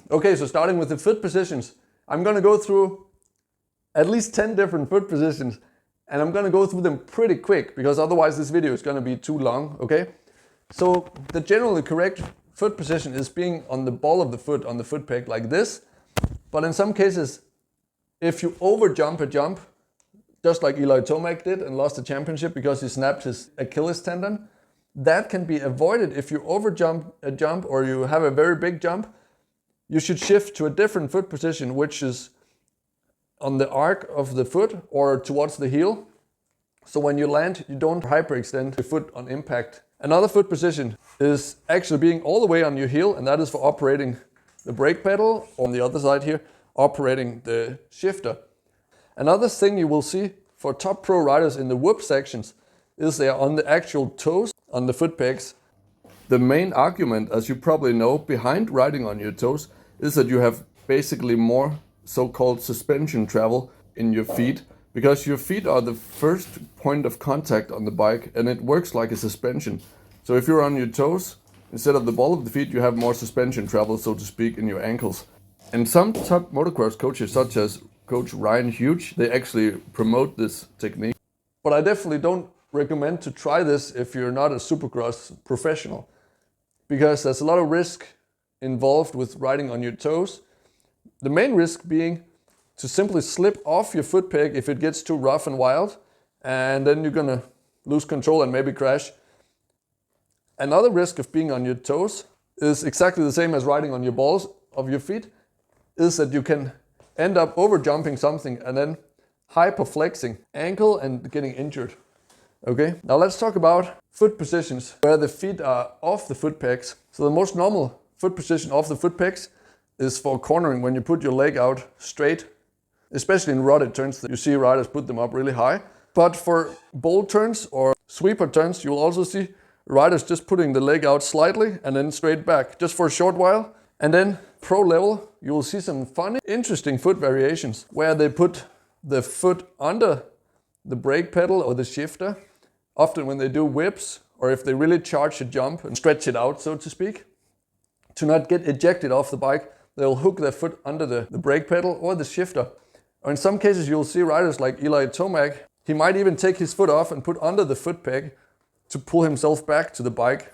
Okay, so starting with the foot positions, I'm gonna go through at least 10 different foot positions, and I'm gonna go through them pretty quick because otherwise this video is gonna be too long, okay? So the generally correct foot position is being on the ball of the foot, on the foot peg like this. But in some cases, if you over jump a jump, just like Eli Tomac did and lost the championship because he snapped his Achilles tendon, that can be avoided if you over jump a jump or you have a very big jump. You should shift to a different foot position, which is on the arc of the foot or towards the heel. So when you land, you don't hyperextend the foot on impact. Another foot position is actually being all the way on your heel, and that is for operating the brake pedal. On the other side here, operating the shifter. Another thing you will see for top pro riders in the whoop sections is they are on the actual toes on the foot pegs. The main argument, as you probably know, behind riding on your toes is that you have basically more so-called suspension travel in your feet, because your feet are the first point of contact on the bike and it works like a suspension. So if you're on your toes, instead of the ball of the feet, you have more suspension travel, so to speak, in your ankles. And some top motocross coaches, such as Coach Ryan Hughes, they actually promote this technique. But I definitely don't recommend to try this if you're not a supercross professional, because there's a lot of risk involved with riding on your toes. The main risk being to simply slip off your foot peg if it gets too rough and wild, and then you're gonna lose control and maybe crash. Another risk of being on your toes is exactly the same as riding on your balls of your feet, is that you can end up over jumping something and then hyperflexing ankle and getting injured. Okay, now let's talk about foot positions where the feet are off the foot pegs. So the most normal foot position off the foot pegs is for cornering, when you put your leg out straight, especially in rutted turns. You see riders put them up really high. But for bowl turns or sweeper turns, you'll also see riders just putting the leg out slightly and then straight back, just for a short while. And then pro level, you will see some funny, interesting foot variations where they put the foot under the brake pedal or the shifter, often when they do whips or if they really charge a jump and stretch it out, so to speak. To not get ejected off the bike, they'll hook their foot under the brake pedal or the shifter. Or in some cases, you'll see riders like Eli Tomac, he might even take his foot off and put under the foot peg to pull himself back to the bike,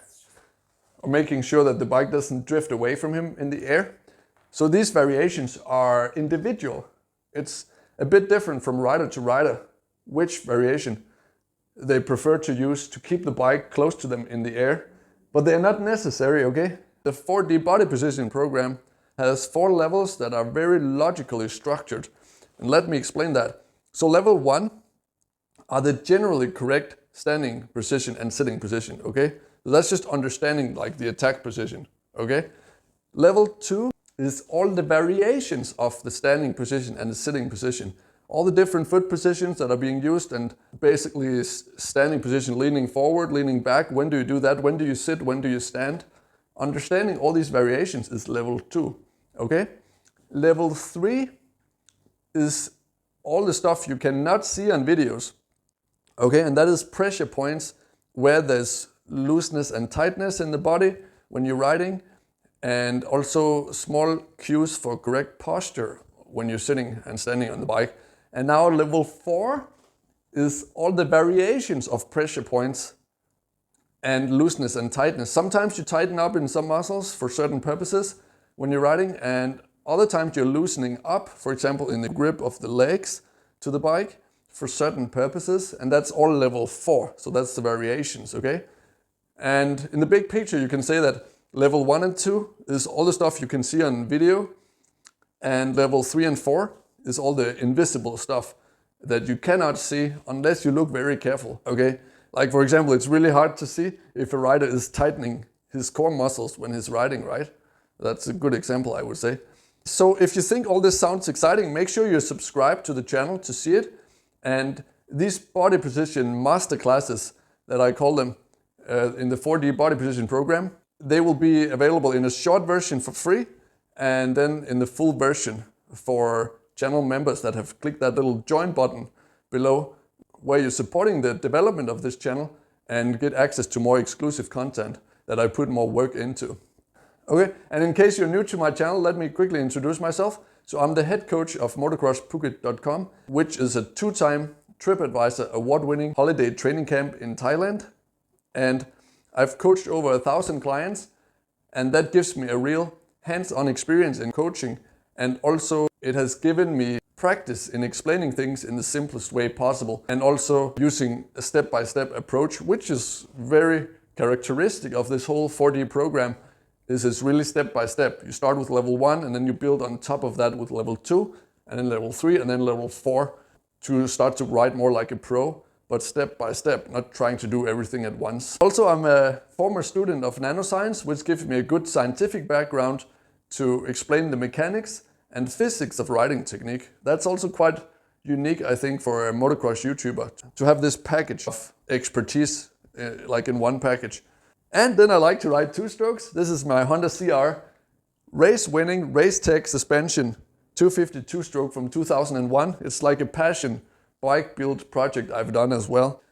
or making sure that the bike doesn't drift away from him in the air. So these variations are individual. It's a bit different from rider to rider, which variation they prefer to use to keep the bike close to them in the air, but they're not necessary, okay? The 4D body positioning program has 4 levels that are very logically structured. And let me explain that. So level 1 are the generally correct standing position and sitting position, okay? So that's just understanding like the attack position, okay? Level 2 is all the variations of the standing position and the sitting position. All the different foot positions that are being used, and basically standing position, leaning forward, leaning back. When do you do that? When do you sit? When do you stand? Understanding all these variations is level 2, okay? Level 3 is all the stuff you cannot see on videos, okay? And that is pressure points where there's looseness and tightness in the body when you're riding, and also small cues for correct posture when you're sitting and standing on the bike. And now level 4 is all the variations of pressure points and looseness and tightness. Sometimes you tighten up in some muscles for certain purposes when you're riding, and other times you're loosening up, for example, in the grip of the legs to the bike for certain purposes, and that's all level 4. So that's the variations, okay? And in the big picture, you can say that level 1 and 2 is all the stuff you can see on video, and level 3 and 4 is all the invisible stuff that you cannot see unless you look very careful, okay? Like for example, it's really hard to see if a rider is tightening his core muscles when he's riding, right? That's a good example, I would say. So if you think all this sounds exciting, make sure you subscribe to the channel to see it. And these body position masterclasses that I call them in the 4D body position program, they will be available in a short version for free, and then in the full version for channel members that have clicked that little join button below, where you're supporting the development of this channel and get access to more exclusive content that I put more work into. Okay, and in case you're new to my channel, let me quickly introduce myself. So I'm the head coach of motocrossphuket.com, which is a 2-time TripAdvisor award-winning holiday training camp in Thailand. And I've coached over 1,000 clients, and that gives me a real hands-on experience in coaching. And also it has given me practice in explaining things in the simplest way possible, and also using a step-by-step approach, which is very characteristic of this whole 4D program. This is really step-by-step. You start with level 1 and then you build on top of that with level 2 and then level 3 and then level 4 to start to ride more like a pro, but step by step, not trying to do everything at once. Also, I'm a former student of nanoscience, which gives me a good scientific background to explain the mechanics and physics of riding technique. That's also quite unique, I think, for a motocross YouTuber, to have this package of expertise like in one package. And then I like to ride 2-strokes. This is my Honda CR race-winning, race-tech suspension 250 2-stroke from 2001. It's like a passion bike build project I've done as well.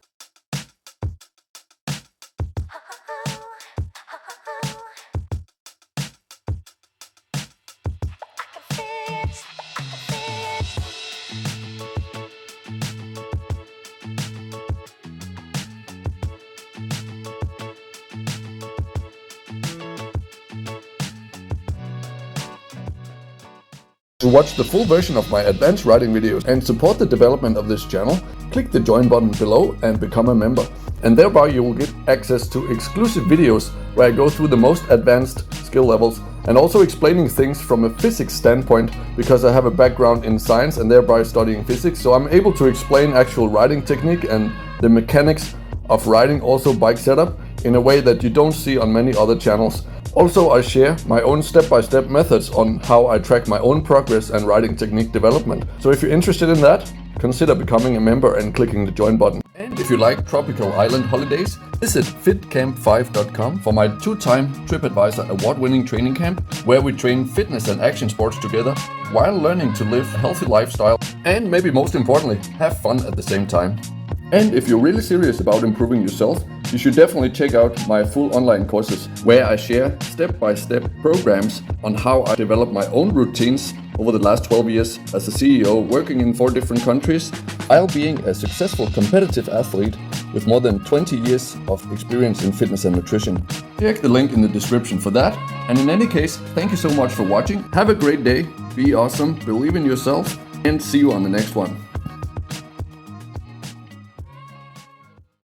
To watch the full version of my advanced riding videos and support the development of this channel, click the join button below and become a member. And thereby you will get access to exclusive videos where I go through the most advanced skill levels and also explaining things from a physics standpoint, because I have a background in science and thereby studying physics, so I'm able to explain actual riding technique and the mechanics of riding, also bike setup, in a way that you don't see on many other channels. Also, I share my own step-by-step methods on how I track my own progress and riding technique development. So if you're interested in that, consider becoming a member and clicking the join button. And if you like tropical island holidays, visit fitcamp5.com for my 2-time TripAdvisor award-winning training camp, where we train fitness and action sports together while learning to live a healthy lifestyle and, maybe most importantly, have fun at the same time. And if you're really serious about improving yourself, you should definitely check out my full online courses, where I share step-by-step programs on how I developed my own routines over the last 12 years as a CEO, working in 4 different countries, while being a successful competitive athlete with more than 20 years of experience in fitness and nutrition. Check the link in the description for that. And in any case, thank you so much for watching. Have a great day, be awesome, believe in yourself, and see you on the next one.